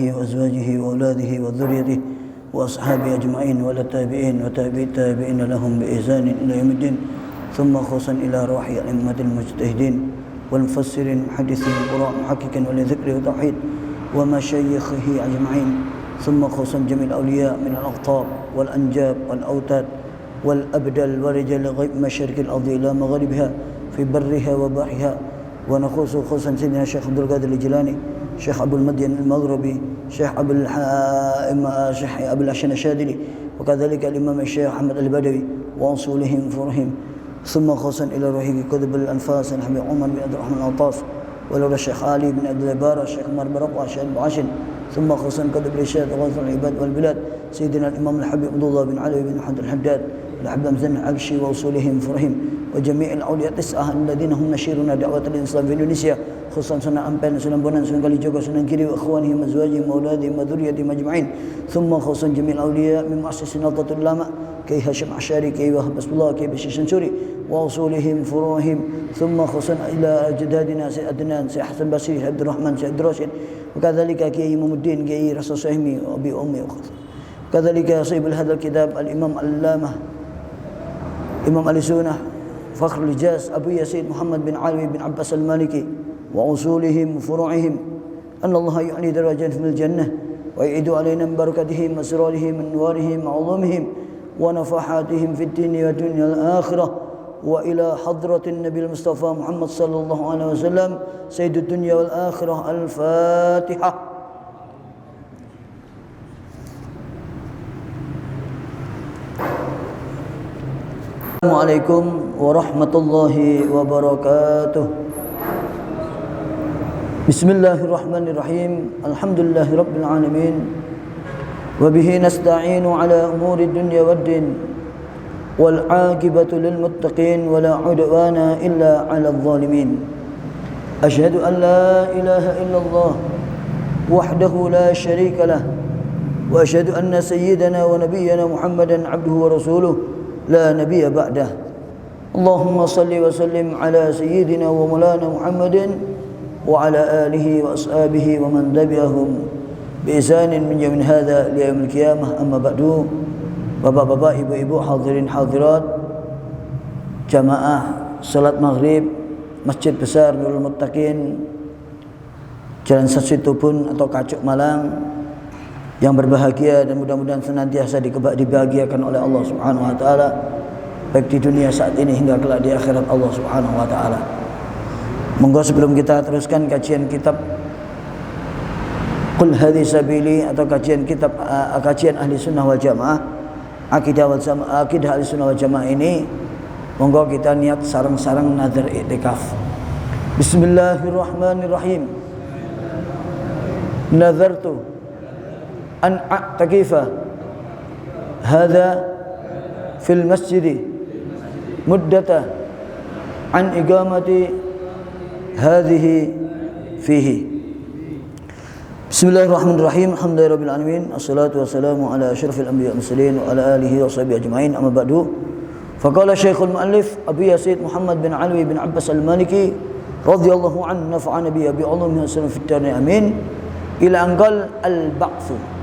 وأزواجه وأولاده وذريته وأصحابه أجمعين والتابعين وتابعي التابعين لهم بإحسان إلى يوم الدين ثم خصوصا إلى روح أئمة المجتهدين والمفسرين محدثين القرآن محققا ولذكر وتوحيد ومشايخه أجمعين ثم خصوصا جميع الأولياء من الأقطاب والأنجاب والأوتاد والأبدال ورجال الغيب مشارق الأرض إلى مغربها في برها وبحرها ونخص خصوصا سيدنا الشيخ عبد القادر الجيلاني شيخ أبو المدين المغربي شيخ أبو الحسن الشاذلي وكذلك الإمام الشيخ أحمد البدوي وأصولهم فرهم ثم خصوصا إلى روحه كتب الأنفاس الحبيب عمر بن عبد الرحمن العطاس ولولا الشيخ علي بن عبد البارة الشيخ عمر برقع الشيخ بعاشن ثم خصوصا كتب الإرشاد وغاث العباد والبلاد سيدنا الإمام الحبيب عبد الله بن علي بن محمد الحداد الحبيب مزن العبشي وأصولهم فرهم وجميع الأولياء التسعة الذين هم نشيرون دعوة الإسلام في إندونيسيا خصوصا سنة أمبان سنة بونان سنة كاليجوغا سنة كيري وإخوانهم وأزواجهم وأولادهم وذريتهم أجمعين ثم خصوصا جميع الأولياء من مؤسس نهضة العلماء كي هاشم عشاري كي وهب بسم الله كي بشير شنسوري وأصولهم فروعهم ثم خصوصا إلى أجدادنا سيد أدنان سيد حسن بصري سيد عبد الرحمن سيد عبد الراشد وكذلك كي إمام الدين كي رسول سهمي وأبي أمي وكذلك صيب هذا الكتاب الإمام العلامة إمام أهل السنة فخر الجاس أبو يزيد محمد بن علي بن عباس المالكي وأصولهم وفروعهم أن الله يعني درجات في الجنة ويعيد علينا من بركتهم وسرورهم من نورهم وعلومهم ونفحاتهم في الدين والدنيا الآخرة وإلى حضرة النبي المصطفى محمد صلى الله عليه وسلم سيد الدنيا والآخرة الفاتحة. Assalamualaikum warahmatullahi wabarakatuh. Bismillahirrahmanirrahim. Alhamdulillahi rabbil alamin. Wa bihi nasta'inu ala umuri dunya waddin. Wal 'aqibatu lil muttaqin wa la 'udwana illa 'alal zalimin. Asyhadu an la ilaha illallah wahdahu la syarika lah. Wa asyhadu anna sayyidana wa nabiyyana Muhammadan 'abduhu wa rasuluh. لا نبي بعده اللهم صل وسلم على سيدنا ومولانا محمد وعلى آله وأصحابه ومن تبعهم بإحسان من يوم هذا ليوم القيامة أما بعد bapak-bapak ibu-ibu hadirin hadirat jamaah salat maghrib Masjid Besar Nurul Muttaqin Jalan Sasitubun atau Kacuk Malang yang berbahagia dan mudah-mudahan senantiasa dibahagiakan oleh Allah Subhanahu wa taala baik di dunia saat ini hingga kelak di akhirat Allah Subhanahu wa taala. Monggo sebelum kita teruskan kajian kitab Qul hadhi sabili atau kajian kitab kajian Ahli Sunnah wal Jamaah akidah Ahli Sunnah wal Jamaah ini monggo kita niat sareng-sareng nazar i'tikaf. Bismillahirrahmanirrahim. Nazartu أن أعتكف هذا في المسجد مدة عن إقامة هذه فيه بسم الله الرحمن الرحيم الحمد لله رب العالمين الصلاة والسلام على أشرف الأنبياء والمرسلين وعلى آله وصحبه أجمعين أما بعد فقال الشيخ المؤلف أبو يزيد محمد بن علي بن عباس المالكي رضي الله عنه نفعنا بعلومه وسلم في الدارين آمين إلى أن قال البعث.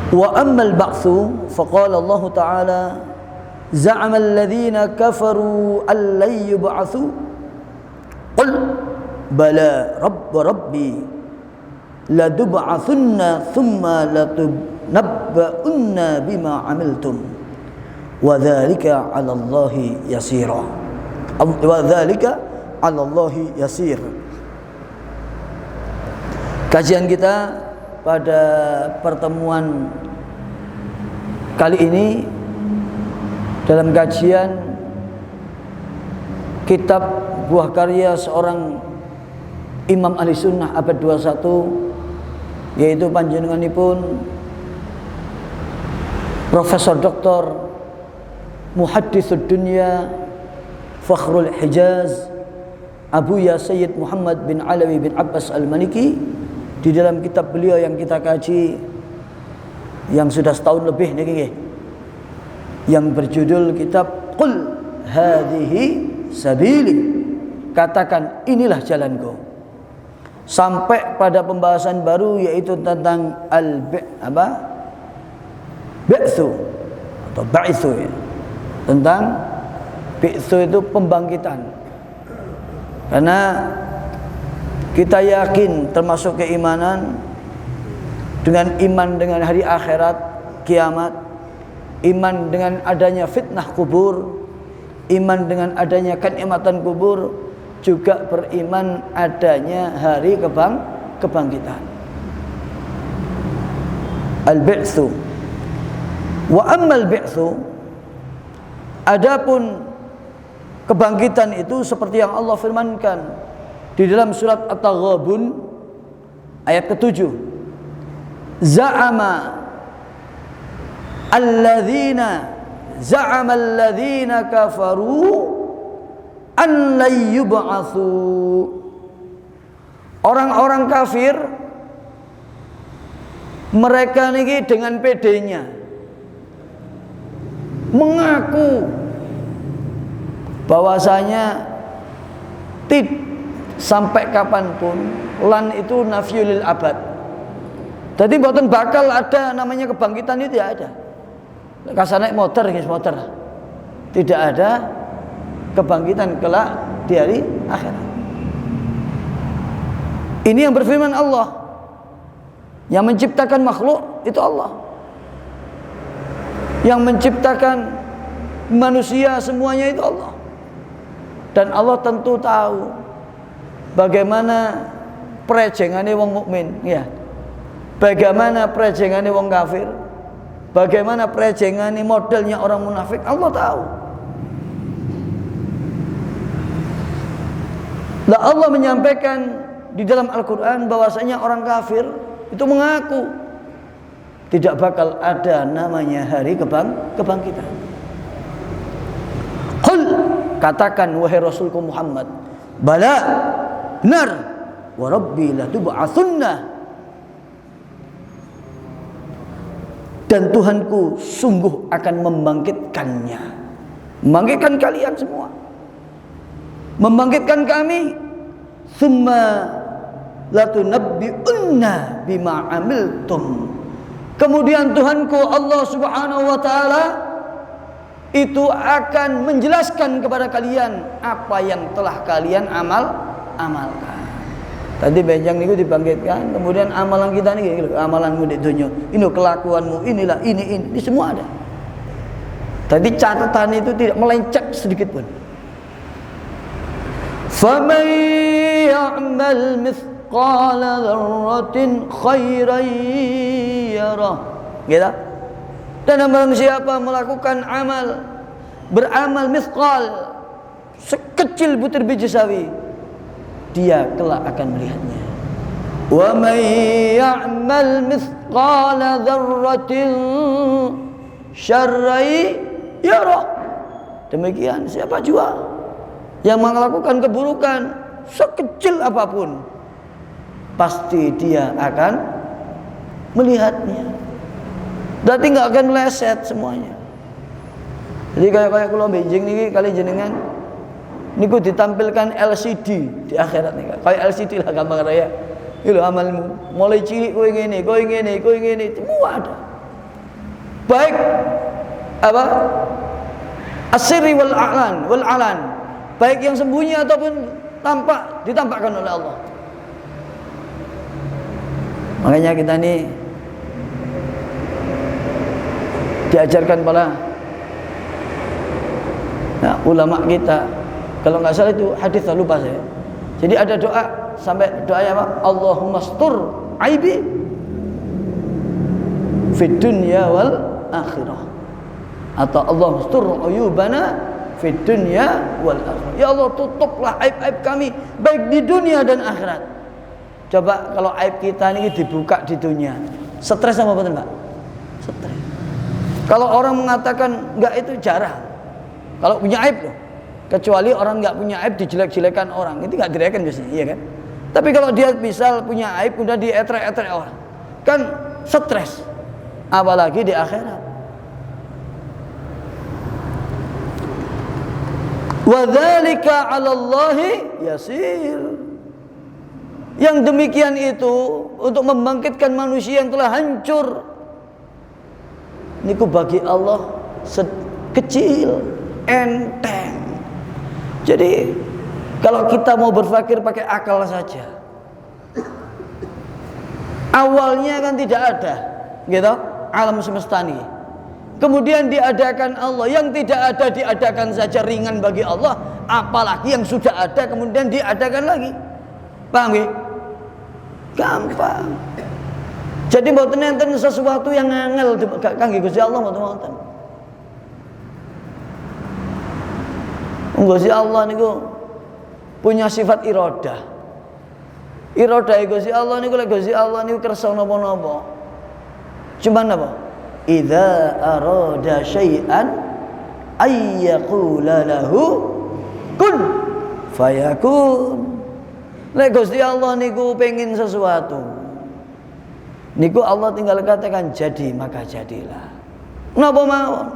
وأما البعث فقال الله تعالى زعم الذين كفروا أن لن يبعثوا قل بلى ربي لتبعثن ثم لتنبؤن بما عملتم وذلك على الله يسير وذلك على الله يسير. Kajian kita pada pertemuan kali ini dalam kajian kitab buah karya seorang Imam Ahli Sunnah abad 21 yaitu panjenenganipun Profesor Dr. Muhadditsud Dunya Fakhrul Hijaz Abu Yazid Muhammad bin Alawi bin Abbas Al-Maliki. Di dalam kitab beliau yang kita kaji yang sudah setahun lebih nih, yang berjudul kitab Qul hadhihi sabili, katakan inilah jalanku. sampai pada pembahasan baru yaitu tentang bi'tsu atau ba'itsu ya. Tentang bi'tsu itu pembangkitan. Karena kita yakin termasuk keimanan dengan iman dengan hari akhirat, kiamat, iman dengan adanya fitnah kubur, iman dengan adanya kenikmatan kubur, juga beriman adanya hari kebangkitan. Al-bi'tsu. Wa ammal bi'tsu, adapun kebangkitan itu seperti yang Allah firmankan di dalam surat At-Taghabun ayat ke-7. Za'ama alladzina kafaru an la yub'atsu. Orang-orang kafir mereka niki dengan pedenya mengaku bahwasanya sampai kapanpun, lan itu nafyul abad. Jadi mboten bakal ada namanya kebangkitan, itu tidak ada. Kasar naik motor, tidak ada kebangkitan kelak di hari akhirat. Ini yang berfirman Allah. Yang menciptakan makhluk itu Allah. Yang menciptakan manusia semuanya itu Allah. Dan Allah tentu tahu bagaimana prejengane wong mukmin, ya. Bagaimana prejengane wong kafir, bagaimana prejengane modelnya orang munafik, Allah tahu. Nah, Allah menyampaikan di dalam Al-Quran bahwasanya orang kafir itu mengaku tidak bakal ada namanya hari kebangkitan. Qul, katakan wahai Rasulku Muhammad, bala, benar, wa rabbi latub'atsunna, dan Tuhanku sungguh akan membangkitkannya, membangkitkan kalian semua, membangkitkan kami. Summa latunabbi'unna bima amiltum, kemudian Tuhanku Allah Subhanahu wa taala itu akan menjelaskan kepada kalian apa yang telah kalian amalkan. Tadi benjang niku dibangkitkan, kemudian amalan kita nih, amalanmu di dunia, ini kelakuanmu, inilah ini semua ada. Tadi catatan itu tidak melenceng sedikit pun. فَمَنْ يَعْمَلْ مِثْقَالَ ذَرَّةٍ خَيْرًا يَرَهُ, gitu. Dan barang siapa melakukan beramal mithqal, sekecil butir biji sawi, dia kelak akan melihatnya. وَمَنْ يَعْمَلْ مِثْقَالَ ذَرَّةٍ شَرًّا يَرَهُ. Demikian siapa jua yang melakukan keburukan sekecil apapun, pasti dia akan melihatnya. Berarti nggak akan meleset semuanya. Jadi kayak kalau benjing nih kali jenengan niku ditampilkan LCD di akhirat nih, kayak LCD lah gampang raya. Itu amalmu mulai cilik kowe ngene, semua ada. Baik apa? Asri wal alan. Baik yang sembunyi ataupun tampak, ditampakkan oleh Allah. Makanya kita ini diajarkan pada ulama kita, kalau nggak salah itu hadis, lupa saya. Jadi ada doa, sampai doanya apa? Allahumma stur aibi fid dunya wal akhirah, atau Allahumma stur uyubana fid dunya wal akhirah. Ya Allah, tutuplah aib-aib kami baik di dunia dan akhirat. Coba kalau aib kita ini dibuka di dunia, stres sama betul Pak? Stres. Kalau orang mengatakan enggak, itu jarang. Kalau punya aib loh. Kecuali orang enggak punya aib dijelek-jelekan orang, itu enggak direken biasanya, iya kan? Tapi kalau dia misal punya aib udah dietrek-etrek orang, kan stres. Apalagi di akhirat. Wa dzalika 'ala Allahi yasir. Yang demikian itu untuk membangkitkan manusia yang telah hancur. Niku bagi Allah kecil, enteng. Jadi kalau kita mau berpikir pakai akal saja, awalnya kan tidak ada, gitu, alam semesta ini. Kemudian diadakan Allah, yang tidak ada diadakan saja ringan bagi Allah, apalagi yang sudah ada kemudian diadakan lagi. Paham ya? Gampang. Jadi mboten enten sesuatu yang angel kangge Gusti Allah mboten wonten. Gusti Allah niku punya sifat iradah. Iradah Gusti Allah niku lek Gusti Allah niku kersa napa-napa. Cuman apa? Idza arada syai'an ay yaqula lahu kun fayakun. Lek Gusti Allah niku pengin sesuatu, niku Allah tinggal katakan jadi, maka jadilah. Napa mawon?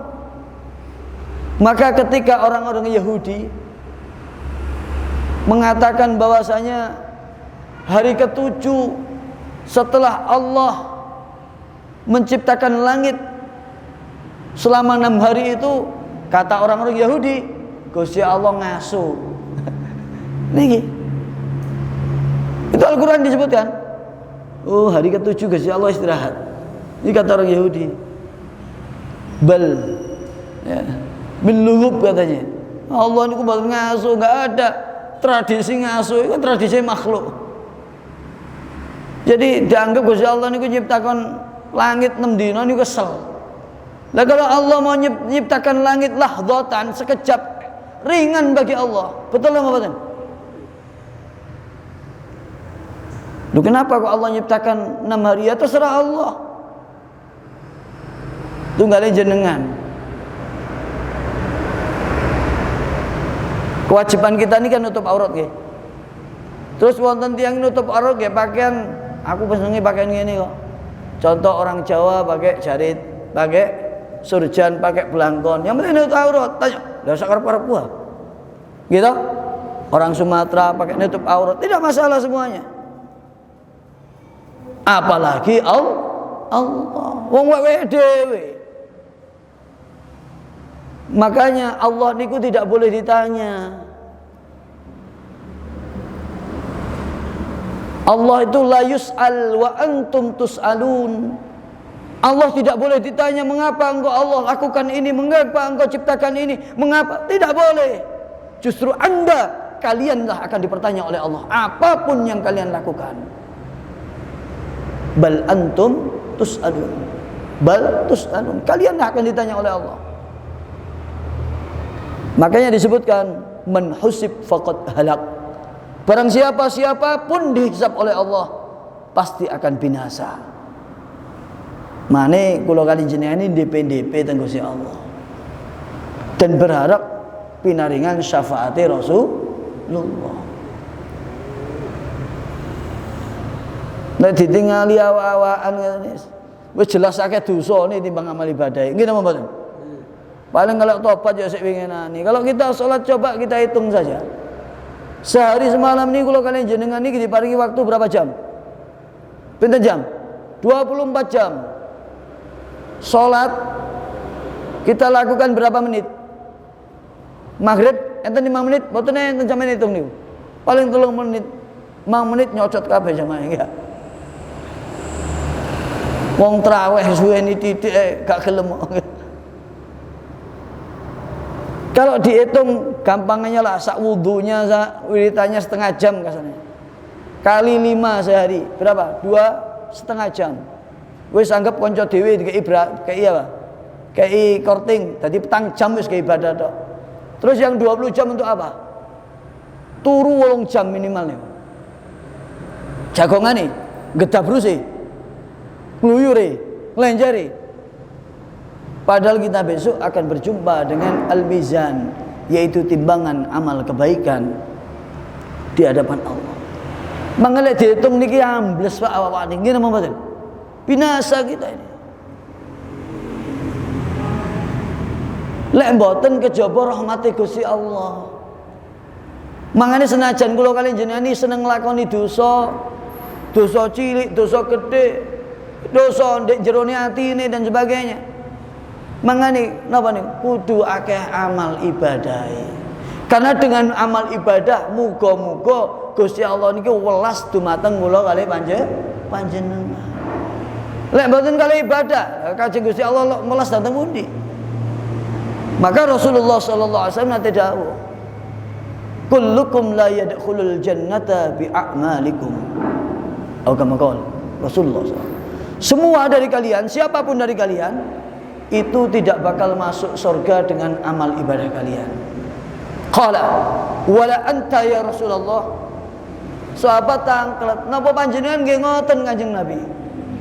Maka ketika orang-orang Yahudi mengatakan bahwasanya hari ke-7 setelah Allah menciptakan langit selama 6 hari itu, kata orang-orang Yahudi, Gusti Allah ngasuh. Niki itu Al-Quran disebutkan. Oh, hari ke-7 Gusti Allah istirahat. Ini kata orang Yahudi. Bal ya, bil lughub katanya. Allah niku mboten ngasuh, enggak ada tradisi ngasuh, itu tradisi makhluk. Jadi dianggap Gusti Allah niku nyiptakan langit 6 dina niku kesel. Lah kalau Allah mau nyiptakan langit lahdatan sekejap, ringan bagi Allah. Betul enggak betul? Loh, kenapa kok Allah nyiptakan 6 hari? Ya terserah Allah. Tunggalnya jenengan. Kewajiban kita ini kan nutup aurat ya. Terus wonten tiyang nutup aurat ya pakaian, aku pesengi pakaian ngene kok. Contoh orang Jawa pakai jarit, pakai surjan, pakai belangkon. Yang penting nutup aurat. Tanya, lah sakarep-arep gua. Gitu? Orang Sumatera pakai nutup aurat, tidak masalah semuanya. Apalagi Allah wong wewe dhewe. Makanya Allah niku tidak boleh ditanya. Allah itu la yus'al wa antum tus'alun. Allah tidak boleh ditanya mengapa engkau Allah lakukan ini, mengapa engkau ciptakan ini, mengapa? Tidak boleh. Justru Anda, kalianlah akan dipertanya oleh Allah apapun yang kalian lakukan. Bal antum tus'alun. Bal tus'alun. Kalian akan ditanya oleh Allah. Makanya disebutkan man husib faqad halak. Barang siapapun dihisab oleh Allah pasti akan binasa. Mane kula kali jenengan ini DP teng Gusti Allah. Dan berharap pinaringan syafaate Rasulullah. Nek ditingali awak-awakan ngene wis jelas akeh dosane timbang amal ibadah. Nggih napa mboten? Paling kalau tobat ya sik winginane. Kalau kita sholat coba kita hitung saja. Sehari semalam ini kalau kalian jenengan ini diparingi waktu berapa jam? Pinten jam? 24 jam. Sholat kita lakukan berapa menit? Maghrib enten 5 menit, mboten enten sampeyan hitung niku. Paling 3 menit. 5 menit nyocot kabeh jamaah ya. Wong traweh suweni titik gak gelem. Kalau dihitung gampangnya lah sak wudunya, sak wiritannya setengah jam kasarnya. Kali 5 sehari berapa? 2,5 jam. Wis anggap kanca dhewe kei apa? Kei korting, dadi petang jam wis ke ibadah tok. Terus yang 20 jam untuk apa? Turu 8 jam minimalnya. Jagongane gedabruse. Ngluyure, nglenjere. Padahal kita besok akan berjumpa dengan al-mizan, yaitu timbangan amal kebaikan di hadapan Allah. Mangale dihitung niki ambles Pak awak niki napa mboten? Binasa kita ini. Lek mboten kejaba rahmate Gusti Allah. Mangane senajan kula kaliyan jenengan iki seneng nglakoni dosa, dosa cilik, dosa gede, dosa ndek jerone atine dan sebagainya. Mangane napa niku kudu akeh amal ibadah. Karena dengan amal ibadah muga-muga Gusti Allah niki welas dumateng kula kalih panjenengan. Lek mboten kalih ibadah, Kanjeng Gusti Allah welas dhateng pundi? Maka Rasulullah sallallahu alaihi wasallam nate dawuh, kullukum la yadkhulul jannata bi a'malikum. Atau kama qala Rasulullah SAW. Semua dari kalian, siapapun dari kalian itu tidak bakal masuk surga dengan amal ibadah kalian. Qala wala anta ya Rasulullah. Sahabat tangklet, napa panjenengan nggih ngoten Kanjeng Nabi?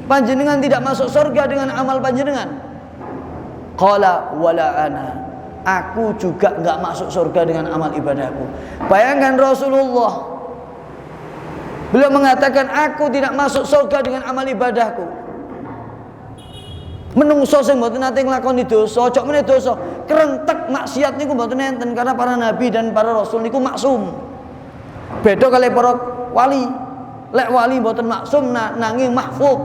Panjenengan tidak masuk surga dengan amal panjenengan. Qala wala ana. Aku juga enggak masuk surga dengan amal ibadahku. Bayangkan Rasulullah, beliau mengatakan aku tidak masuk surga dengan amal ibadahku. Menungso sing mboten nate nglakoni dosa, ojo meneh dosa, kerentek maksiat niku mboten enten karena para nabi dan para rasul niku maksum. Beda kali para wali. Lek wali mboten maksum nanging mahfuz.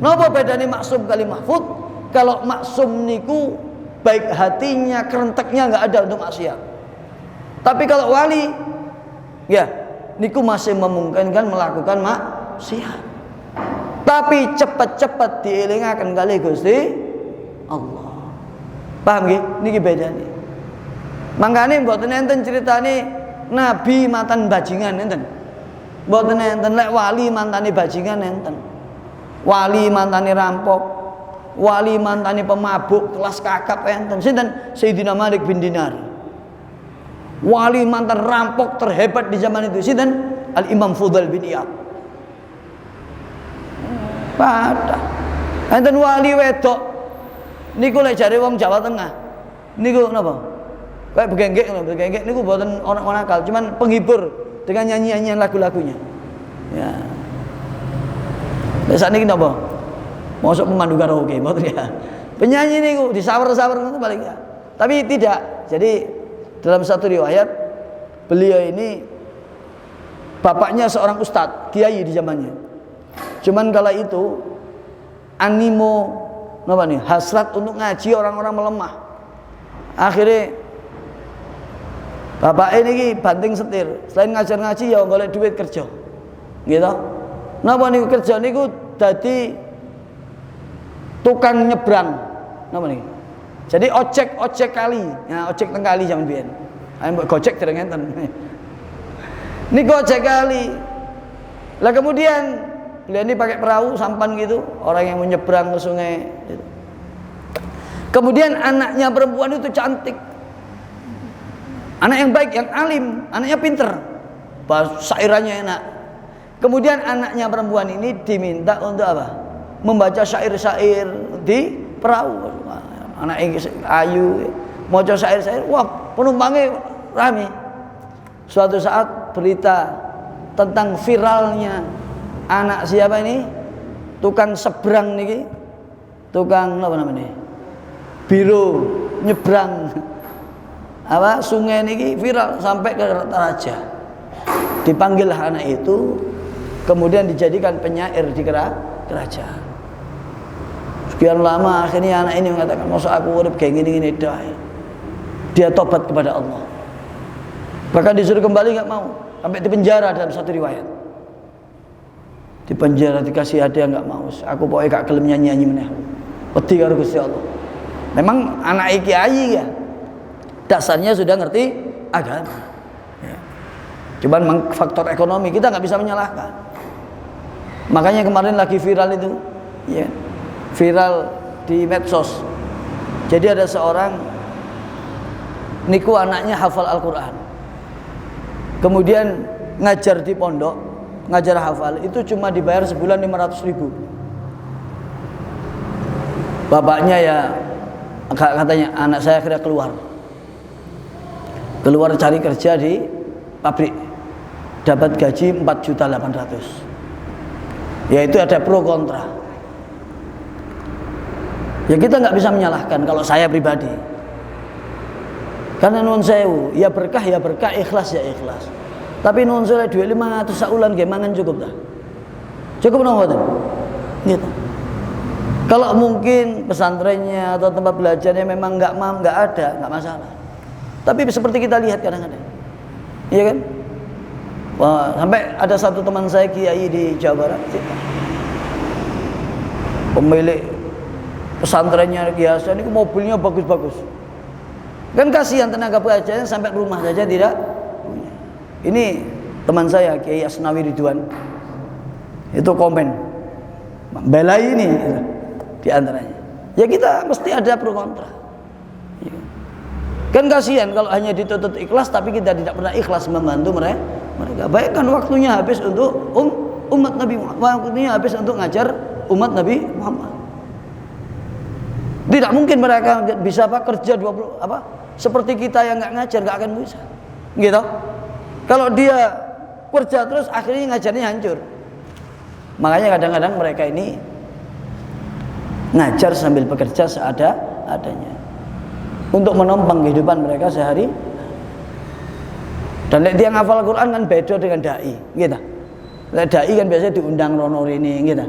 Napa bedane maksum kali mahfuz? Kalau maksum niku baik hatinya, kerenteknya enggak ada untuk maksiat. Tapi kalau wali ya niku masih memungkinkan melakukan maksiat. Tapi cepat-cepat dielingaken kali Gusti Allah. Paham nggih? Niki bedane. Mangkane mboten enten critane nabi mantan bajingan enten. Mboten enten lek wali mantane bajingan enten. Wali mantane rampok, wali mantane pemabuk kelas kakap enten. Sinten? Sayyidina Malik bin Dinar. Wali mantan rampok terhebat di zaman itu sinten? Al-Imam Fudail bin Iyad. Padha. Enten wali wedok niku lek jare wong Jawa Tengah niku napa? Kayak begenggek niku mboten orang akal, cuman penghibur dengan nyanyi-nyanyian lagu-lagunya. Ya. Lek sakniki napa? Mosok pemandu karaoke mboten ya. Penyanyi niku disawer-sawer ngono paling ya. Tapi tidak. Jadi dalam satu riwayat beliau ini bapaknya seorang ustadz, kiai di zamannya. Cuman kala itu animo apa nih hasrat untuk ngaji orang-orang melemah. Akhirnya bapak ini banting setir. Selain ngajar ngaji ya golek duit kerja. Gitu. Napa niku kerja niku dadi tukang nyebrang. Napa niku? Jadi ojek kali. Ya ojek teng kali zaman biyen. Ayo mbok gojek dereng enten. Niku ojek kali. Lah kemudian beliau ini pakai perahu sampan gitu, orang yang menyeberang ke sungai gitu. Kemudian anaknya perempuan itu cantik, anak yang baik, yang alim, anaknya pinter, syairannya enak. Kemudian anaknya perempuan ini diminta untuk apa? Membaca syair-syair di perahu. Anak ayu, maca syair-syair, wah penumpangnya rame. Suatu saat berita tentang viralnya anak siapa ini? Tukang seberang niki. Tukang apa namanya? Biro nyebrang apa sungai niki viral sampai ke Raja. Dipanggil anak itu, kemudian dijadikan penyair di kerajaan. Sekian lama akhirnya anak ini mengatakan, "Masa aku urip kayak gini-gini dah." Dia tobat kepada Allah. Bahkan disuruh kembali enggak mau, sampai dipenjara dalam satu riwayat. Di penjara dikasih hadiah enggak mau. Aku pokoknya gak gelem nyanyi-nyanyi meneh. Wedi karo Gusti Allah. Memang anak kiai ya. Dasarnya sudah ngerti agama. Ya. Cuman faktor ekonomi kita nggak bisa menyalahkan. Makanya kemarin lagi viral itu, ya, viral di medsos. Jadi ada seorang niku anaknya hafal Al-Quran. Kemudian ngajar di pondok, ngajar hafal itu cuma dibayar sebulan 500.000. Bapaknya ya katanya anak saya akhirnya keluar cari kerja di pabrik, dapat gaji 4.800.000. Ya itu ada pro kontra. Ya kita nggak bisa menyalahkan kalau saya pribadi. Karena nun sewu, ya berkah, ikhlas ya ikhlas. Tapi nun sewu duit 500 saulan nggih mangan cukup dah. Cukup napa mboten? Gitu. Kalau mungkin pesantrennya atau tempat belajarnya memang nggak ada, nggak masalah. Tapi seperti kita lihat kadang-kadang, iya kan? Wah, sampai ada satu teman saya kiai di Jawa Barat, pemilik pesantrennya biasa, ini mobilnya bagus-bagus. Kan kasihan tenaga pengajarnya sampai rumah saja tidak punya. Ini teman saya Kiai Asnawi Ridwan itu komen belai ini gitu, di antaranya. Ya kita mesti ada pro kontra. Kan kasihan kalau hanya dituntut ikhlas tapi kita tidak pernah ikhlas membantu mereka. Bayangkan waktunya habis untuk umat Nabi Muhammad, waktunya habis untuk ngajar umat Nabi Muhammad. Tidak mungkin mereka bisa kerja 20 seperti kita yang nggak ngajar, nggak akan bisa, gitu. Kalau dia kerja terus akhirnya ngajarnya hancur. Makanya kadang-kadang mereka ini ngajar sambil bekerja seadanya untuk menopang kehidupan mereka sehari. Dan dia ngafal Quran kan beda dengan dai, gitu. Dai kan biasanya diundang rono ini, gitu.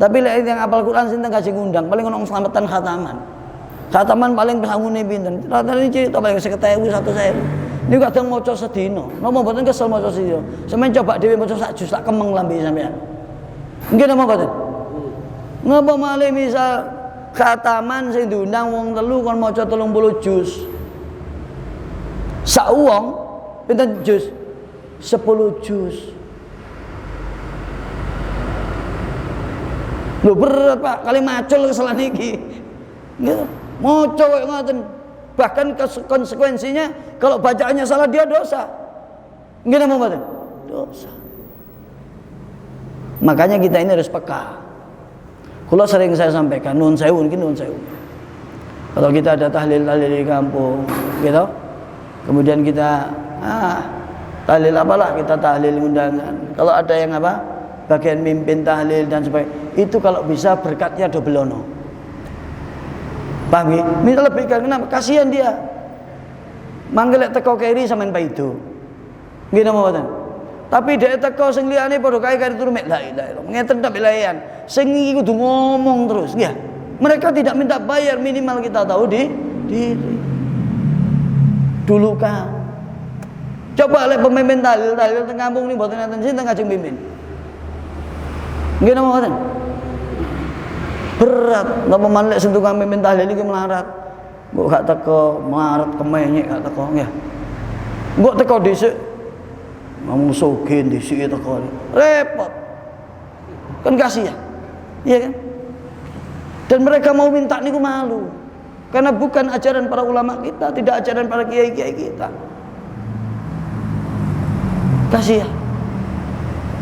Tapi lek yang ngafal Quran sinten kasih ngundang, paling ono selamatan khataman. Khataman paling sangune pinten? Rata-rata cerita paling 50.000 1.000. Ini kadang maca sedina. Napa mboten kesel maca sedina. Sampeyan coba dhewe maca sak juz sak kemeng lambe sampean. Nggih napa mboten? Napa malih misal khataman sing diundang wong telu kon maca 30 juz. Sak wong pinten juz? 10 juz. Lho berat Pak, kali macul kesalahan iki. Gitu. Maca kok ngoten. Bahkan konsekuensinya kalau bacaannya salah dia dosa. Nggih napa mboten? Dosa. Makanya kita ini harus peka. Kalau sering saya sampaikan nun sewu iki nun sewu. Kalau kita ada tahlil di kampung, gitu. Kemudian kita tahlil apalah, kita tahlil undangan. Kalau ada yang bagian mimpin tahlil dan sebagainya, itu kalau bisa berkatnya double ono. Paham ya? Minta lebih kenapa? Kasihan dia. Manggil teko keri sampean paido. Nggih napa mboten? Tapi dhek teko sing liyane padha kae kari turu mek la ilaha illallah. Ngeten tak belayan. Sing iki kudu ngomong terus, nggih. Mereka tidak minta bayar, minimal kita tahu diri. Dulu kan. Coba lek pemimpin tahlil teng kampung ni mboten enten sinten kajeng pimpin. Nggih napa mboten? Berat, napa manlek sing tukang mimpin tahlil iki melarat. Mbok gak teko melarat kemenyek gak teko nggih. Mbok teko dhisik ngomong sugih dhisik teko. Repot. Kan kasihan. Iya kan? Dan mereka mau minta niku malu. Karena bukan ajaran para ulama kita, tidak ajaran para kiai-kiai kita. Kasihan.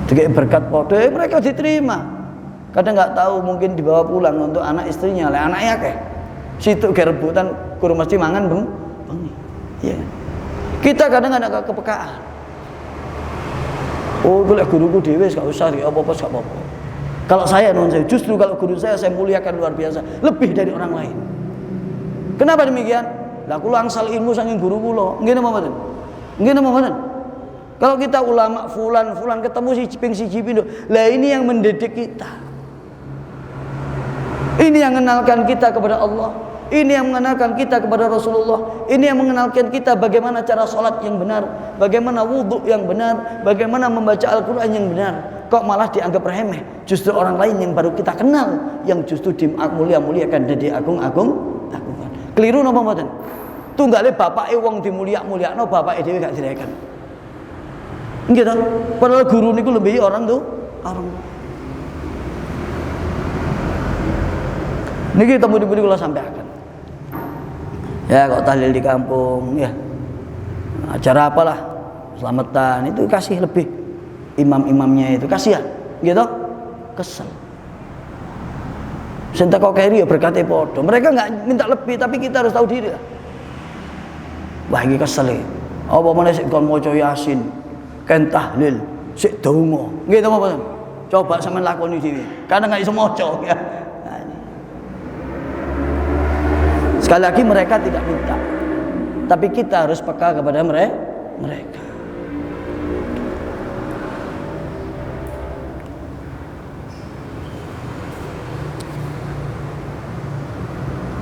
Dikek berkat podo, mereka diterima. Kadang nggak tahu mungkin dibawa pulang untuk anak istrinya, lah anaknya akeh. Situ ge rebutan kudu mesti mangan bengi. Iya. Kita kadang ada kepekaan. Oh, golek guruku dhewe gak usah apa-apa gak apa-apa. Kalau saya justru kalau guru saya muliakan luar biasa, lebih dari orang lain. Kenapa demikian? Lah kula angsal ilmu saking guru kula. Nggih napa mboten? Nggih napa mboten? Kalau kita ulama fulan ketemu siji pindho. Lah ini yang mendidik kita. Ini yang mengenalkan kita kepada Allah. Ini yang mengenalkan kita kepada Rasulullah. Ini yang mengenalkan kita bagaimana cara sholat yang benar, bagaimana wudhu yang benar, bagaimana membaca Al-Quran yang benar. Kok malah dianggap remeh? Justru orang lain yang baru kita kenal, yang justru mulia-muliakan dan diagung-agungkan. Keliru napa mboten? Tunggale bapake wong dimulia-muliakno, bapake dhewe gak direken. Nggih to? Padahal guru niku lebih orang tuh. Niki temu-temu kula sampaikan. Ya kok tahlil di kampung ya. Acara apalah selamatan itu kasih lebih imam-imamnya itu kasihan, gitu. Kesel. Sentak kok keri ya berkate podo. Mereka enggak minta lebih tapi kita harus tahu diri lah. Wah iki kesel e. Apa meneh sik kon maca Yasin, kan tahlil, sik donga. Nggih to apa? Coba sampean lakoni dhewe. Karena enggak iso maca ya. Sekali lagi mereka tidak minta. tapi kita harus peka kepada mereka.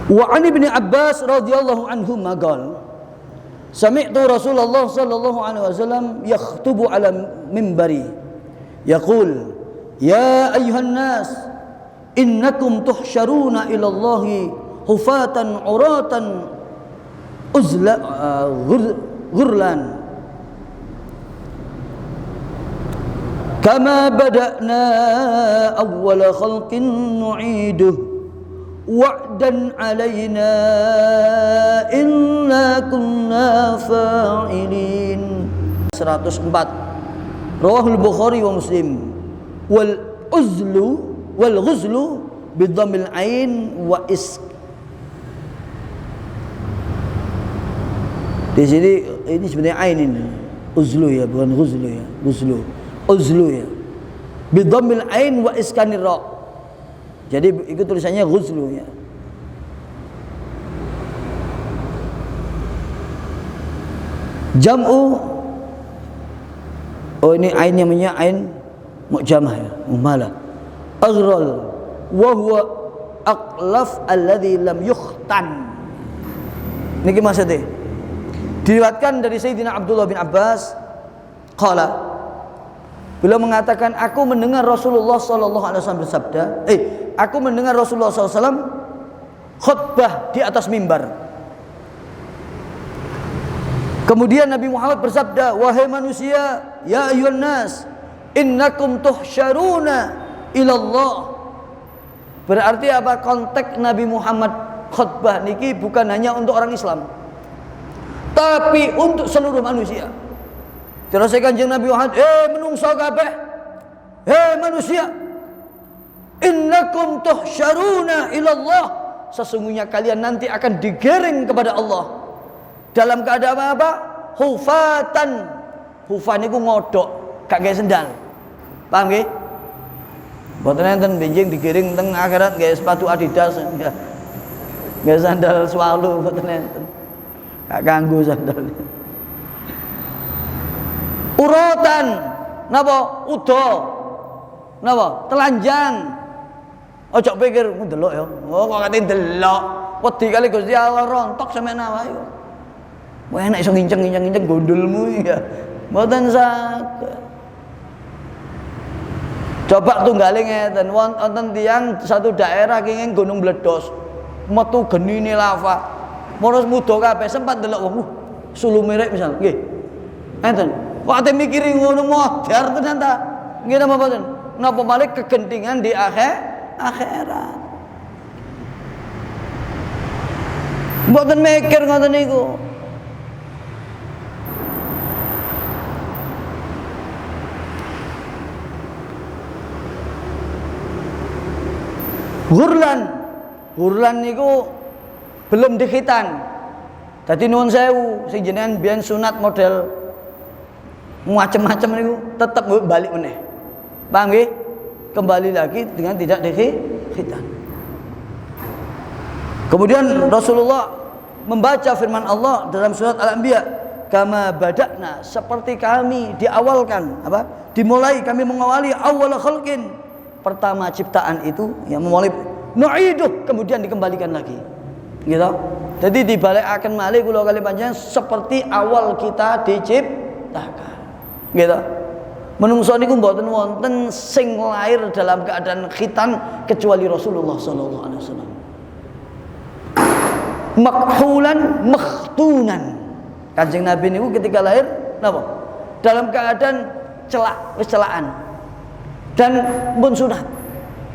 Wa 'an Ibnu Abbas radhiyallahu anhu maqal sami'tu Rasulullah sallallahu alaihi wasallam yakhutubu ala minbari yaqul ya ayyuhan nas innakum tuhsyaruna ila Allahi hufatan uratan uzla ghurlan kama bada'na awwala khalqin nu'iduhu wa'dan alaina inna kunna fa'ilin. 104 Rawahul Bukhari wa Muslim. Wal ghuzlu bidhammil ain wa is. Di sini ini sebenarnya ain ini. Uzlu ya, bukan ghuzlu ya. Uzlu ya. Bidhammil ain wa iskanir ra. Jadi itu tulisannya ghuzlu ya. Jam'u, oh ini ainnya namanya ain mu'jamah ya, muhmalah. Aghral wa huwa aqlaf alladhi lam yukhtan. Niki maksudnya. Diriwayatkan dari Sayyidina Abdullah bin Abbas qala, beliau mengatakan, aku mendengar Rasulullah sallallahu alaihi wasallam bersabda, aku mendengar Rasulullah SAW khutbah di atas mimbar. Kemudian Nabi Muhammad bersabda, wahai manusia, ya ayyuhan nas, innakum tuhsyaruna ilallah. Berarti apa? Konteks Nabi Muhammad khutbah niki bukan hanya untuk orang Islam, tapi untuk seluruh manusia. Terus Kanjeng Nabi Muhammad, menungso kabeh, manusia, innakum tuhsyaruna ilallah, sesungguhnya kalian nanti akan digiring kepada Allah dalam keadaan apa? Hufatan. Hufan itu ngodok, gak gawe sendal. Paham nggih? Mboten enten benjing digiring teng akhirat gawe sepatu Adidas, gawe sandal Swallow, mboten enten. Gak ganggu sandal. Uratan, napa? Udo, napa? Telanjang. Ojo pikir ndelok ya. Oh kok kate ndelok. Wedi kali Gusti Allah rontok sampe nawa yo. Wah enak iso nginceng-nginceng gondolmu ya. Mboten saged. Coba tunggale ngeten, wonten tiyang satu daerah kenging gunung meledos. Metu genine lava. Moros mudo kabeh sempat ndelok wong. Sulu merek misal, nggih. Enten. Kok ate mikiri ngono modar tenan ta? Nggih napa mboten? Napa balik kegentingan di akhirat. Mboten mikir ngoten niku. Ghurlan niku belum dikhitan. Dadi nuwun sewu, sing jenengan biyen sunat model macam-macam niku tetep balik meneh. Paham nggih? Kembali lagi dengan tidak dikhitan. Kemudian Rasulullah membaca firman Allah dalam surat Al-Anbiya, kama badakna, seperti kami diawalkan, apa? Dimulai kami mengawali awal khalqin, pertama ciptaan itu yang memulai nu'iduh, kemudian dikembalikan lagi. Gitu. Jadi dibalikaken malih kula kali panjenengan seperti awal kita diciptakan. Gitu. Menungso niku mboten wonten sing lahir dalam keadaan khitan kecuali Rasulullah sallallahu alaihi wasallam. Makhulan makhtunan. Kanjeng Nabi niku ketika lahir napa? Dalam keadaan celaan dan pun sunat.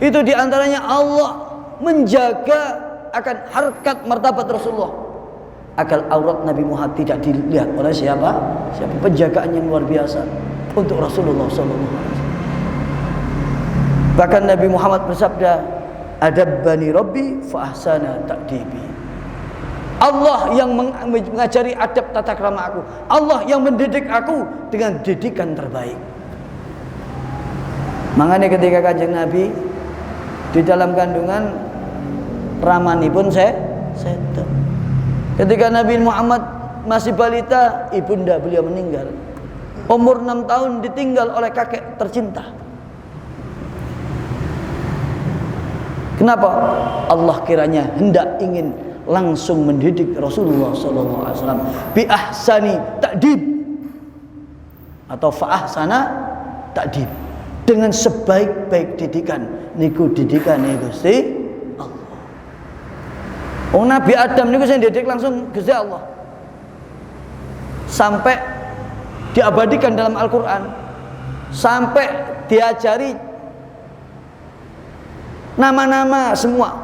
Itu diantaranya Allah menjaga akan harkat martabat Rasulullah agar aurat Nabi Muhammad tidak dilihat oleh siapa? Penjagaan yang luar biasa untuk Rasulullah SAW. Bahkan Nabi Muhammad bersabda, adabbani Rabbi fa ahsana ta'dibi. Allah yang mengajari adab tata krama aku, Allah yang mendidik aku dengan didikan terbaik. Makanya ketika Kanjeng Nabi di dalam kandungan ramanipun seto. Ketika Nabi Muhammad masih balita, ibunda beliau meninggal. Umur 6 tahun ditinggal oleh kakek tercinta. Kenapa? Allah kiranya hendak ingin langsung mendidik Rasulullah sallallahu alaihi wasallam bi ahsani ta'dib atau fa ahsana ta'dib, dengan sebaik-baik didikan. Niku didikane Gusti Allah. Oh, Nabi Adam niku sing didik langsung Gusti Allah. Sampai diabadikan dalam Al-Qur'an, sampai diajari nama-nama semua.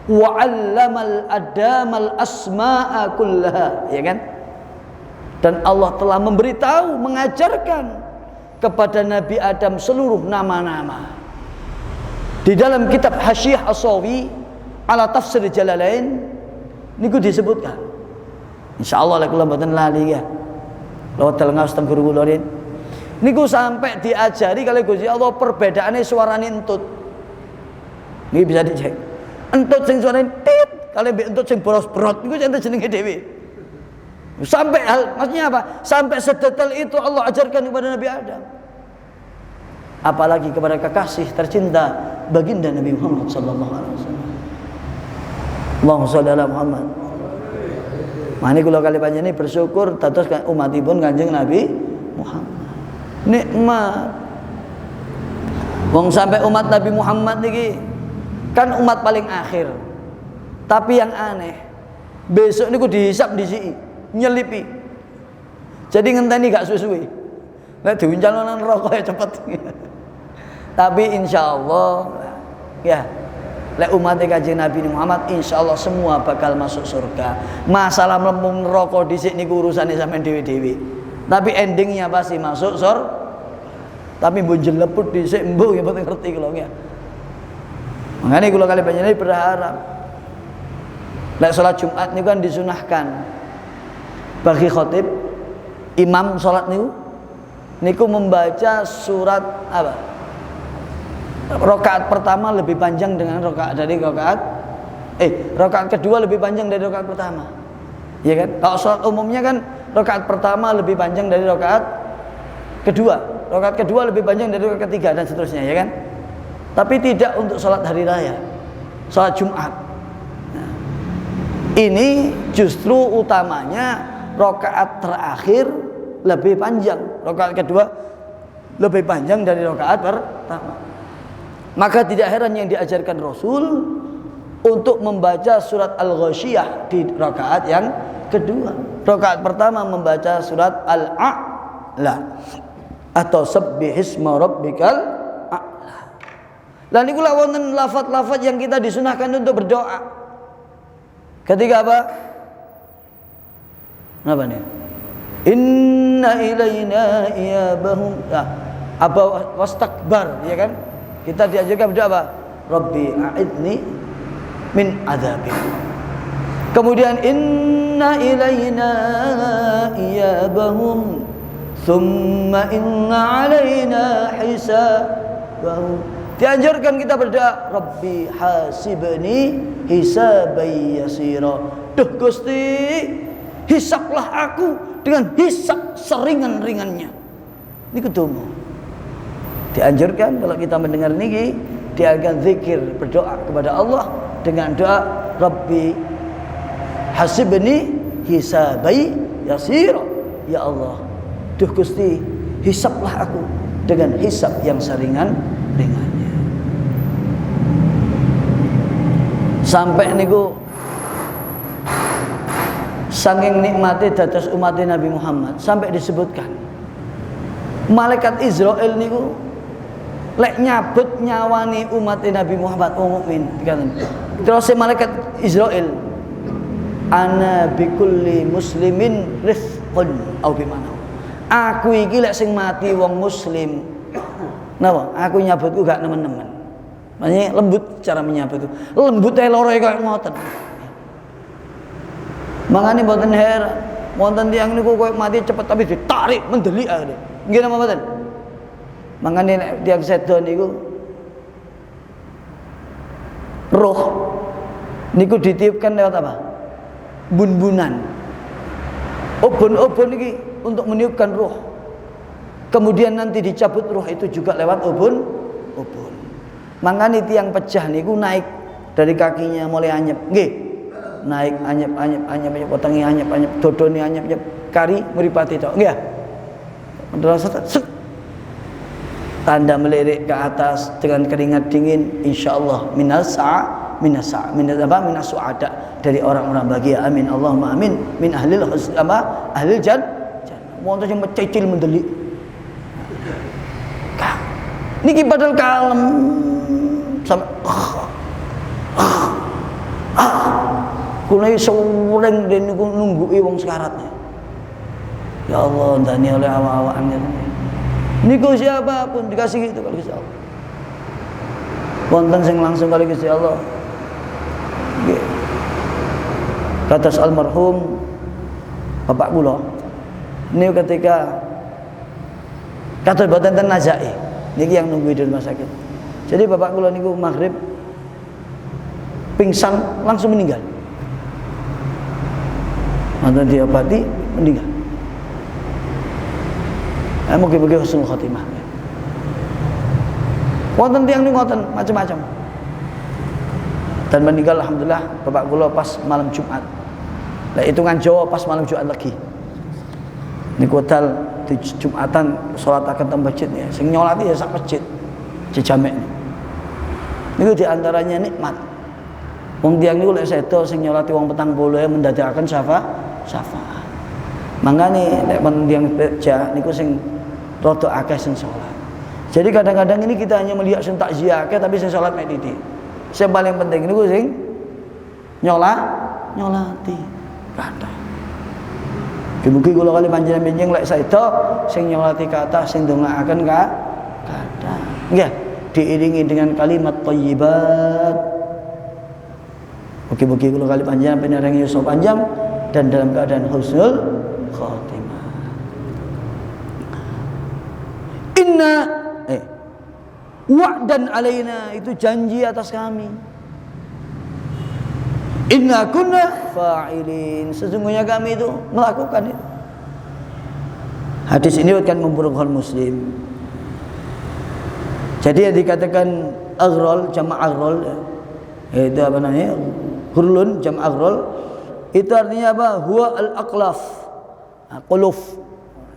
Wa 'allamal adamal asma'a kullaha, ya kan? Dan Allah telah memberitahu, mengajarkan kepada Nabi Adam seluruh nama-nama. Di dalam kitab Hasyiah As-Sawi ala Tafsir Jalalain niku disebutkan. Insyaallah lek kula mboten lali ya. Lawat telengas teng guru kula niku sampai diajari kali Gusti Allah perbedaane suarane entut. Ini bisa dicek. Entut sing suarane tit, kali entut sing boros-berot niku enten jenenge dhewe. Sampai hal, maksudnya apa? Sampai sedetail itu Allah ajarkan kepada Nabi Adam. Apalagi kepada kekasih tercinta baginda Nabi Muhammad sallallahu alaihi wasallam. Allahumma shalli ala Muhammad. Mane kula kali panjenengan bersyukur dados umatipun Kanjeng Nabi Muhammad. Nikmat. Wong sampai umat Nabi Muhammad niki kan umat paling akhir. Tapi yang aneh, besok niku dihisab dhisiki, nyelipi. Jadi ngenteni gak suwe-suwe. Nek diuncalno nang neraka ya cepet. Tapi insyaallah ya, lek umat Kanjeng Nabi Muhammad insyaallah semua bakal masuk surga. Masalah mlempung neraka dhisik niku urusane sampean dhewe-dhewe. Tapi endingnya pasti masuk surga. Tapi mbok jeleput dhisik mbok ya mboten ngerti kula ya. Makanya kula kali panjenengan berharap lek salat Jumat niku kan disunahkan bagi khatib imam salat niku membaca surat apa? Rakaat pertama lebih panjang dengan rakaat kedua lebih panjang dari rakaat pertama. Ya kan? Kalau salat umumnya kan rakaat pertama lebih panjang dari rakaat kedua. Rakaat kedua lebih panjang dari rakaat ketiga dan seterusnya, ya kan? Tapi tidak untuk salat hari raya, salat Jumat. Nah, ini justru utamanya rakaat terakhir lebih panjang, rakaat kedua lebih panjang dari rakaat pertama. Maka tidak heran yang diajarkan Rasul untuk membaca surat Al-Ghasyiyah di rakaat yang kedua. Rakaat pertama membaca surat Al-A'la atau Sabbihisma Rabbikal A'la. Dan niku wonten lafaz-lafaz yang kita disunahkan untuk berdoa. Ketika apa? Apa nih? Inna ilaina iyabahum. Apa wastakbar, ya kan? Kita diajarkan berdoa apa? Rabbi a'idni min adzabik. Kemudian inna ilaina iyabahum thumma inna alaina hisabahum. Dianjurkan kita berdoa Rabbi hasibni hisaban yasira. Duh Gusti, hisablah aku dengan hisab seringan-ringannya. Niku donga. Dianjurkan kalau kita mendengar niki, dia akan zikir berdoa kepada Allah dengan doa Rabbi hasibni hisabai yasira. Ya Allah, duh Gusti, hisablah aku dengan hisab yang seringan-ringannya. Sampai niku saking nikmati dados umat Nabi Muhammad sampai disebutkan malaikat Israel niku lek nyabut nyawani umat Nabi Muhammad mukmin dikaten. Terus malaikat Israel ana bikulli muslimin rifqun au bimana. Aku iki lek sing mati wong muslim. Napa? Aku nyabutku gak nemen-nemen. Makanya lembut cara menyabut itu. Lembut ae loro kaya ngoten. Mangane mboten heran, wonten tiyang niku koyo mati cepet tapi ditarik mendelik ae. Nggih napa mboten? Mangane nek tiyang sedo niku roh niku ditiupkan lewat apa? Bun-bunan. Ubun-ubun ini untuk meniupkan ruh. Kemudian nanti dicabut ruh itu juga lewat ubun. Mangane tiang pecah niku naik dari kakinya mulai anyep. Nggih. Naik anyep, wetenge anyep, dodone anyep, kari mripate tok. Nggih. Set. Tanda melirik ke atas dengan keringat dingin, insyaallah minas su'ada, dari orang-orang bahagia. Amin Allahumma amin, min ahlil jannah. Wonten sing mecicil mendelik. Niki padahal kalem sampai kula sering den niku nungguki wong sekaratnya. Ya Allah, ndani oleh awak-awakan niku siapapun dikasih gitu kalau Gusti Allah. Wonten sing langsung kali Gusti Allah. Nggih. Kados almarhum bapak kula niku ketika kados boten ten najai niki yang nunggu di rumah sakit. Jadi bapak kula niku maghrib pingsan langsung meninggal. Mantan diobati meninggal. Mugi-mugi husnul khotimah. Wonten tiyang niku ngoten macam-macam. Dan meninggal alhamdulillah bapak kula pas malam Jumat. Lah hitungan Jawa pas malam Jumat lagi. Niku dal di Jumatan salataken teng masjid ya. Sing nyolati ya sak masjid. Jejamek. Niku di antaranya nikmat. Wong tiyang niku lek sedo sing nyolati wong 40 mendadekaken syafaat. Mangane nek men tiyang beja niku sing rada akeh sing salat. Jadi kadang-kadang ini kita hanya melihat sing takziah akeh tapi sing salat mek titik. Sing paling penting niku sing nyolati. Kathah. Mugi kula kali panjenengan benjing lek saedo sing nyolati kathah sing ndongaaken kathah. Nggih, diiringi dengan kalimat thayyibat. Mugi-mugi kula kali panjenengan panerangi yuswa panjang dan dalam keadaan husnul khotimah. Inna wa'dan alaina, itu janji atas kami. Inna kunna fa'ilin, sesungguhnya kami itu melakukan itu. Hadis ini kan memburukan Muslim. Jadi yang dikatakan aghrol, jama' aghrol, itu apa namanya? Hurlun, jama' aghrol, itu artinya apa? Huwa al-aqlaf, quluf.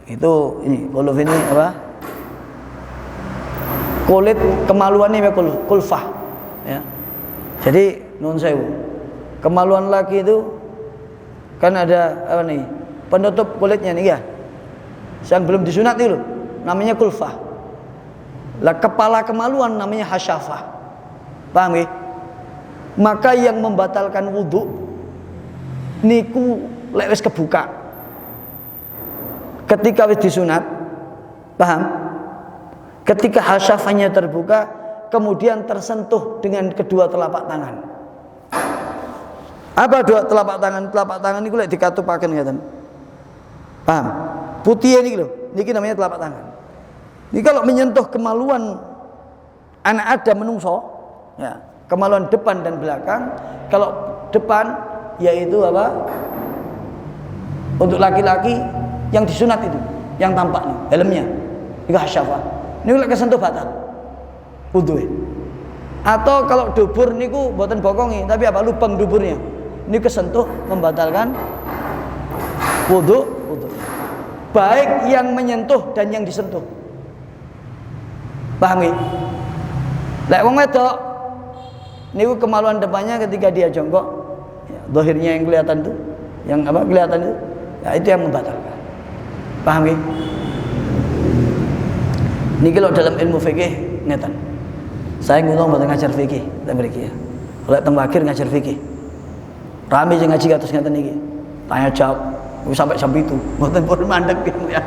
Itu ini, quluf ini apa? Kulit kemaluan ini kulfah. Ya. Jadi nun sewu. Kemaluan laki itu kan ada apa nih? Penutup kulitnya nih ya. Yang belum disunat itu namanya kulfah. Lah kepala kemaluan namanya hasyafah. Paham ya? Maka yang membatalkan wudu niku lek wis kebuka. Ketika wis disunat, paham? Ketika hasyafahnya terbuka, kemudian tersentuh dengan kedua telapak tangan. Apa dua telapak tangan? Telapak tangan niku lek dikatupaken ngeten. Paham? Putih niki lho, niki namanya telapak tangan. Ini kalau menyentuh kemaluan anak Adam menungso, ya, kemaluan depan dan belakang. Kalau depan yaitu apa? Untuk laki-laki yang disunat itu, yang tampak nih, helmnya. Itu hasyafah. Ini lek kesentuh batal wudu. Atau kalau dubur niku mboten bokongi, tapi apa lubang duburnya. Ini kesentuh membatalkan wudu. Baik yang menyentuh dan yang disentuh. Paham nggih? Lek wong wedok niku kemaluan depannya ketika dia jongkok, ya, zahirnya yang kelihatan tuh, yang apa kelihatan itu, ya itu yang membatalkan. Paham nggih? Niki kalau dalam ilmu fikih ngeten. Saya ngulung mboten ngajar fikih teng mriki ya. Oleh teng wakil ngajar fikih. Rame sing ngaji kados ngeten niki. Tanya jawab sampai jam itu. Mboten pun mandek ya.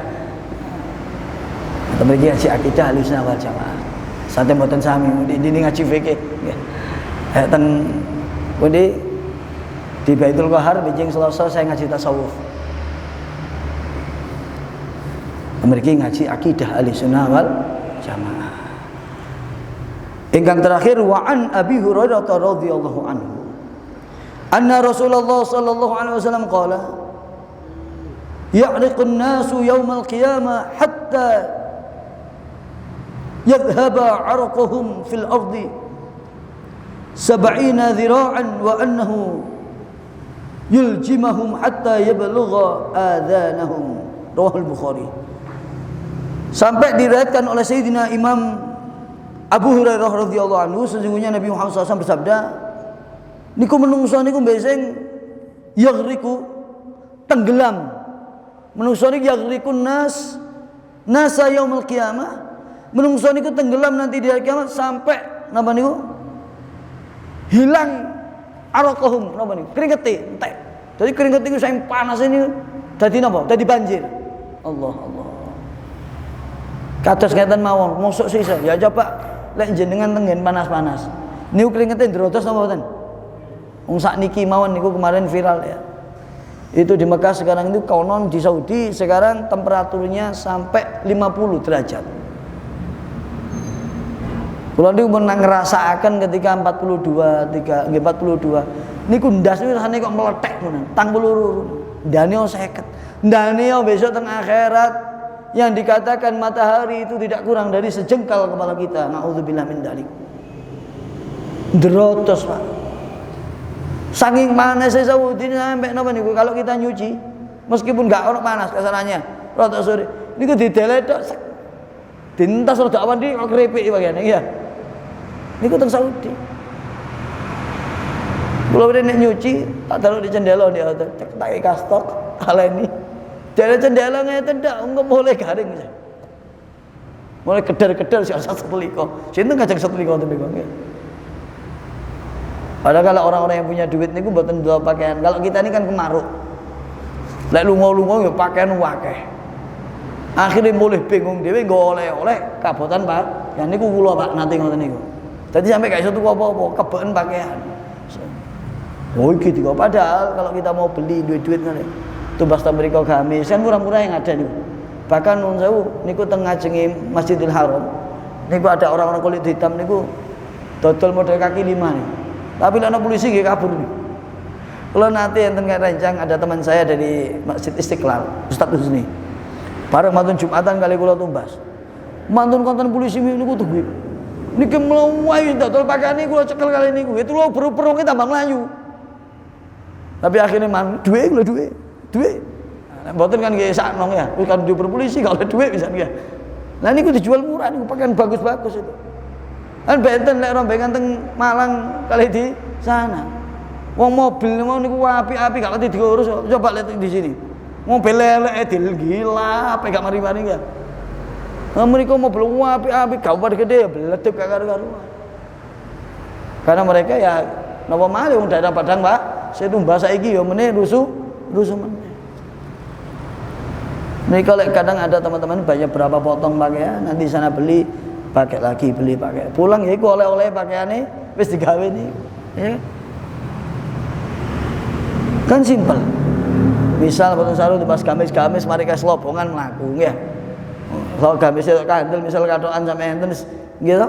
Teng mriki ngaji akidah Ahlussunnah wal Jamaah. Santen mboten sami dini ngaji fikih nggih. Teng pundi di Baitul Qahar bijing Selasa saya ngaji tasawuf. Mriki ngaji akidah Ahlussunnah wal Jamaah. Ingkang terakhir wa an Abi Hurairah radhiyallahu anhu. Anna Rasulullah sallallahu alaihi wasallam qala ya'riqun nasu yawmal qiyamah hatta yadhhaba 'arquhum fil ardi 70 dhira'an wa annahu yuljimahum hatta yablugha adhanahum. Rawahul Bukhari. Sampai diriwayatkan oleh Sayyidina Imam Abu Hurairah radhiyallahu anhu, sesungguhnya Nabi Muhammad SAW bersabda, niku menungso niku beseng yaghriku, tenggelam. Menungso niku yaghrikun nasa yaumil qiyamah. Menungso niku tenggelam nanti di hari kiamat sampai napa niku? Hilang araqahum, napa niku? Keringete, entek. Jadi keringet niku saking panas ini dadi napa? Dadi banjir. Allah. Kados ngeten mawon, mosok sisa. Ya coba lek jenengan tengen panas-panas. Niku keringete ndrotos napa mboten? Wong sakniki mawon niku kemarin viral ya. Itu di Mekah sekarang itu konon di Saudi sekarang temperaturnya sampai 50 derajat. Kula niku pernah ngrasakaken ketika 42 niku ndas niku rasane kok meletek ngono. Tang peluru. Ndane 50. Ndane besok teng akhirat yang dikatakan matahari itu tidak kurang dari sejengkal kepala kita. Nauzubillah min dzalik. Ndrotos, Pak. Saking panasnya Saudi sampai napa niku kalau kita nyuci meskipun enggak ono panas kasarannya rada sore niku didelet tok dintas rada awan iki kok krepek bagian ya niku teng Saudi. Kula nek nyuci tak taruh di jendela dia cek tak kastok aleni dari jendela ngeten ndak engko mulai garing mulai kedar-kedar sing seteliko sinten kajeng seteliko ten niku. Padahal kalau orang-orang yang punya duit niku mboten ndelok pakaian. Kalau kita ini kan kemaruk. Lek lunga-lunga ya pakaian akeh. Akhire mulih bingung dhewe nggo oleh-oleh kabotan Pak. Ya niku kula Pak nate ngoten niku. Dadi sampai gak iso tuku apa-apa, kebeken pakaian. Oh iki digo padahal kalau kita mau beli duit-duit ngene. Tumbas ta mriko gamis kan murah-murah yang ada niku. Bahkan nun sewu niku teng ngajenge Masjidil Haram. Niku ada orang-orang kulit hitam niku dodol model kaki lima nih. Tapi anak polisi nggih kabur nih. Kalau nanti enten rencang ada teman saya dari Masjid Istiqlal, Ustaz Husni. Bareng mantun Jumatan kali kula tumbas. Mantun konten polisi niku tuh. Niki mlawai dodol pakaiane kula cekel kali niku. Itu lho beru-berunge tambah mlayu. Tapi akhirnya duwe kula duwe. Mboten kan nggih saknong ya. Wis kan diuber polisi kalau duwe bisa nggih. Lah niku dijual murah niku pakaian bagus-bagus itu. Kan benten lek rombengan teng Malang kali di sana. Wong mobil mau niku apik-apik gak ngerti diurus coba lihat di sini. Mobil lelek edil gila, apa gak mari-mari ya. Mereka mobil apik-apik gak pada gede beleduk gak karu-karuan. Karena mereka ya napa malih wong daerah Padang, Pak. Saya tumbas saiki ya meneh rusuh meneh. Mereka lek kadang ada teman-teman banyak berapa potong pakaian nanti sana beli pakai lagi beli pakai pulang ya iku oleh-oleh pakaiane wis digawe nih ya kan simpel. Misal potong sarung pas gamis mari kas lobongan mlaku nggih. Kalau gamis kok kandel misal katokan sampe enten nggih to.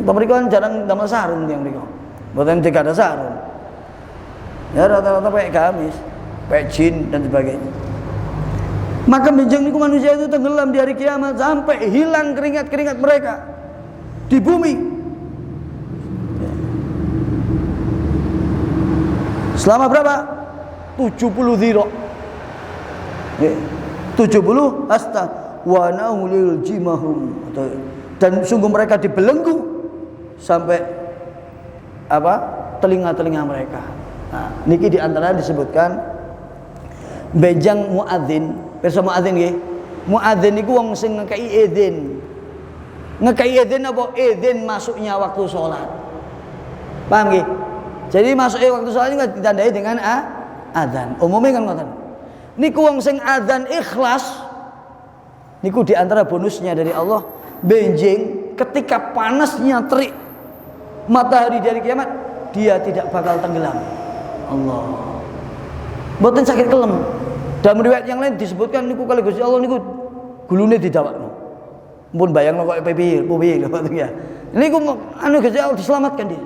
Mriko kan jarang damel sarung tiyang mriko. Mboten digada sarung. Ya rata-rata pakai gamis, pakai jin dan sebagainya. Maka benjang niku manusia itu tenggelam di hari kiamat sampai hilang keringat-keringat mereka di bumi. Selama berapa? 70 dhira. 70 hasta wa naulil jimahum. Dan sungguh mereka dibelenggu sampai apa? Telinga-telinga mereka. Nah, niki di antara disebutkan benjang muadzin. Pirsa muadzin nggih. Muadzin niku wong sing ngekei izin. Ngekei izin apa? Izin masuknya waktu salat. Paham nggih? Jadi masuknya waktu salat ini ditandai dengan adzan. Umumnya kan ngoten. Niku wong sing adzan ikhlas. Niku di antara bonusnya dari Allah, benjing ketika panasnya terik matahari dari kiamat, dia tidak bakal tenggelam. Allah. Mboten sakit kelem. Dalam riwayat yang lain disebutkan niku kali Gusti Allah niku gulune didawakno. Mumpun bayangno kok piye ya. Niku anu Gusti Allah diselamatkan dia.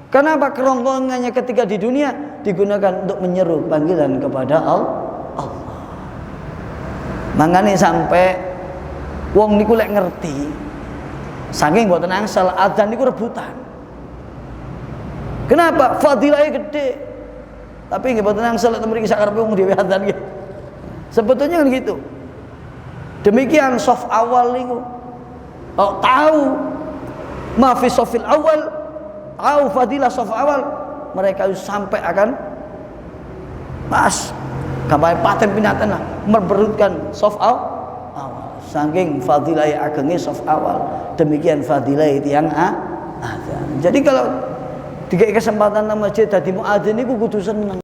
Kenapa kerongkongannya ketika di dunia digunakan untuk menyeru panggilan kepada Allah. Mangane sampai wong niku lek ngerti saking mboten angsal adzan niku rebutan. Kenapa? Fadilahnya gede. Tapi nggih mboten angsal lek mriki sakarepe wong dhewe adzan nggih. Sebetulnya kan gitu. Demikian soft awal niku. Oh, tahu ma fi sofil awal, tahu fadilah soft awal, mereka sampai akan pas kapan paten pinatan lah merberutkan soft awal. Saking fadilah agenge soft awal, demikian fadilah tiyang adzan. Jadi kalau dikai kesempatan nang masjid dadi muadzin niku kudu seneng.